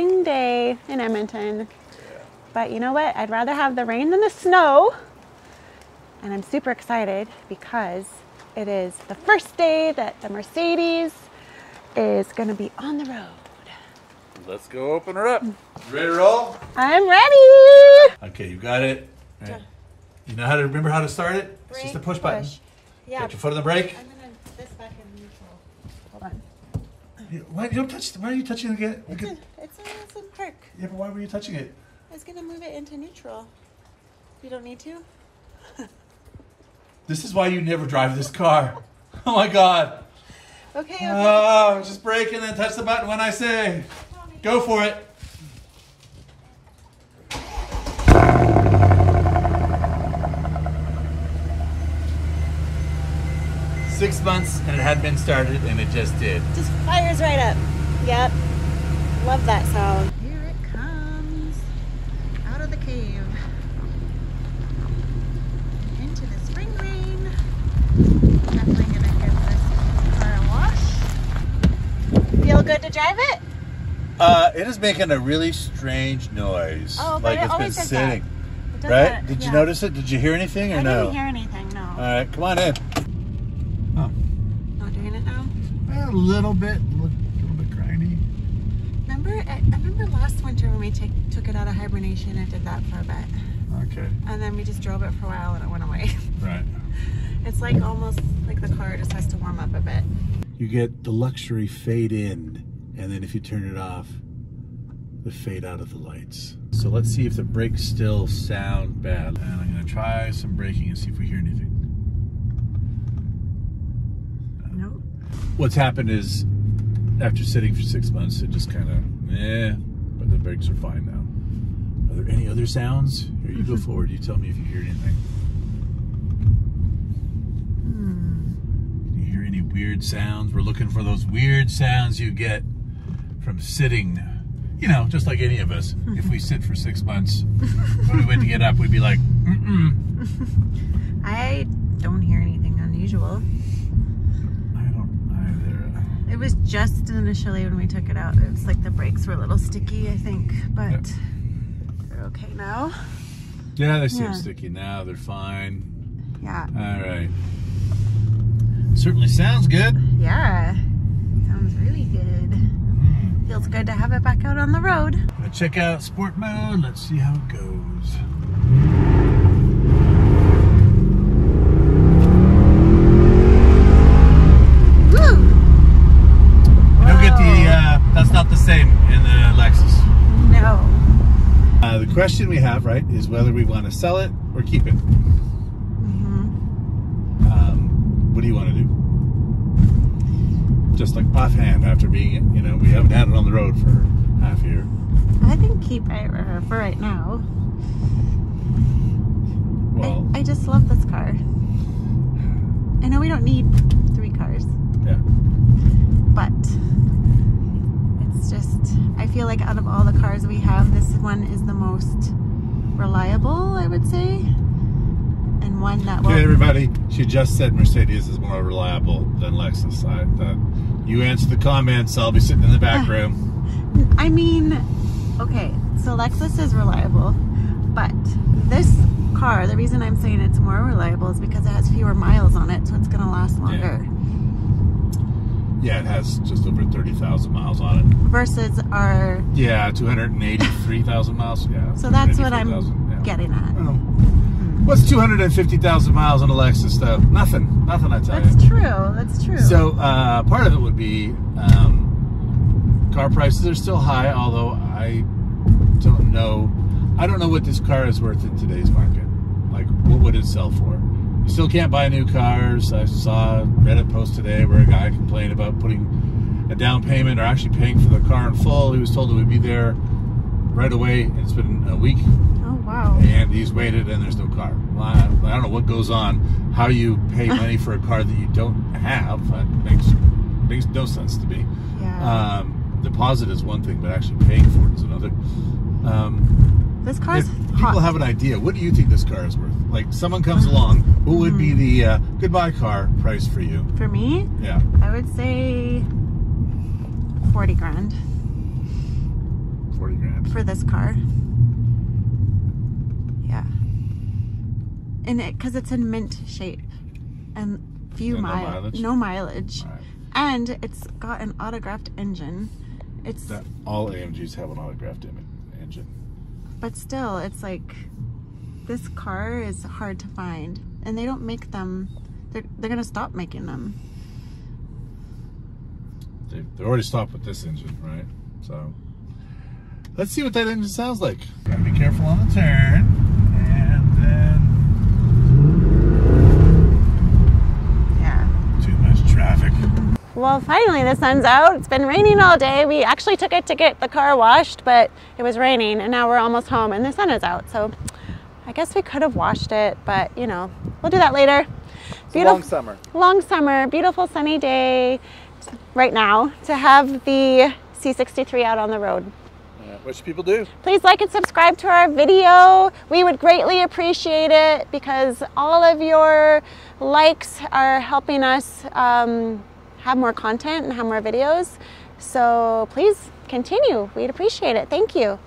spring day in Edmonton. But you know what? I'd rather have the rain than the snow. And I'm super excited because it is the first day that the Mercedes is going to be on the road. Let's go open her up. You ready to roll? I'm ready. Okay, you got it. Right. You know how to remember how to start it? It's just a push button. Yeah. Got your foot on the brake. I'm going to this back in neutral. Hold on. Why are you touching it again? It's a perk. Yeah, but why were you touching it? I was going to move it into neutral. You don't need to? This is why you never drive this car. Oh my God. Okay. Oh, just brake and then touch the button when I say. Go for it. Six months and it hadn't been started and it just did. Just fires right up. Yep. Love that sound. Here it comes. Out of the cave. Into the spring rain. Definitely gonna give this car a wash. Feel good to drive it? It is making a really strange noise. Oh, but like it always been does sitting. That. Right? Did you notice it? Did you hear anything or no? I didn't hear anything, no. All right, come on in. Oh. Not doing it now? A little bit grindy. I remember last winter when we took it out of hibernation, it did that for a bit. Okay. And then we just drove it for a while and it went away. Right. It's like almost like the car just has to warm up a bit. You get the luxury fade in, and then if you turn it off, the fade out of the lights. So let's see if the brakes still sound bad. And I'm gonna try some braking and see if we hear anything. Nope. What's happened is, after sitting for 6 months, it just kind of, but the brakes are fine now. Are there any other sounds? Here, you go forward. You tell me if you hear anything. Can you hear any weird sounds? We're looking for those weird sounds you get from sitting. You know, just like any of us. If we sit for 6 months, when we went to get up, we'd be like, I don't hear anything unusual. I don't either. It was just initially when we took it out, it was like the brakes were a little sticky, I think, but they're okay now. Yeah, they seem sticky now. They're fine. Yeah. All right. Certainly sounds good. Yeah. Sounds really good. Feels good to have it back out on the road. Gonna check out sport mode. Let's see how it goes. Woo! You don't get the, that's not the same in the Lexus. No. The question we have, right, is whether we want to sell it or keep it. What do you want to do? Just like offhand, after being, you know, we haven't had it on the road for half a year. I think keep it for right now. Well, I just love this car. I know we don't need 3 cars. Yeah. But it's just, I feel like out of all the cars we have, this one is the most reliable, I would say. And one that will... Okay, everybody, she just said Mercedes is more reliable than Lexus. You answer the comments, I'll be sitting in the back room. I mean, okay, so Lexus is reliable, but this car, the reason I'm saying it's more reliable is because it has fewer miles on it, so it's going to last longer. Yeah, it has just over 30,000 miles on it. Versus our... Yeah, 283,000 miles. Yeah. So that's what I'm getting at. What's 250,000 miles on a Lexus, though? Nothing. Nothing, I tell you. That's true. That's true. So, part of it would be car prices are still high, although I don't know. I don't know what this car is worth in today's market. Like, what would it sell for? You still can't buy new cars. I saw a Reddit post today where a guy complained about putting a down payment or actually paying for the car in full. He was told it would be there right away, and it's been a week. Oh, wow. And he's waited, and there's no car. Well, I don't know what goes on, how you pay money for a car that you don't have. That makes no sense to me. Yeah. Deposit is one thing, but actually paying for it is another. This car's hot. People have an idea. What do you think this car is worth? Like, someone comes along, what would be the goodbye car price for you? For me? Yeah. I would say 40 grand. for this car. Yeah. And because it's in mint shape and few miles, no mileage. Right. And it's got an autographed engine. It's that all AMGs have an autographed engine. But still, it's like this car is hard to find, and they don't make them. They're gonna stop making them. They've already stopped with this engine, right? So let's see what that engine sounds like. Gotta be careful on the turn, and then too much traffic. Well, finally the sun's out. It's been raining all day. We actually took it to get the car washed, but it was raining, and now we're almost home and the sun is out. So I guess we could have washed it, but you know, we'll do that later. Beautiful, long summer. Long summer, beautiful sunny day right now to have the C63 out on the road. What should people do? Please like and subscribe to our video. We would greatly appreciate it because all of your likes are helping us have more content and have more videos. So please continue. We'd appreciate it. Thank you.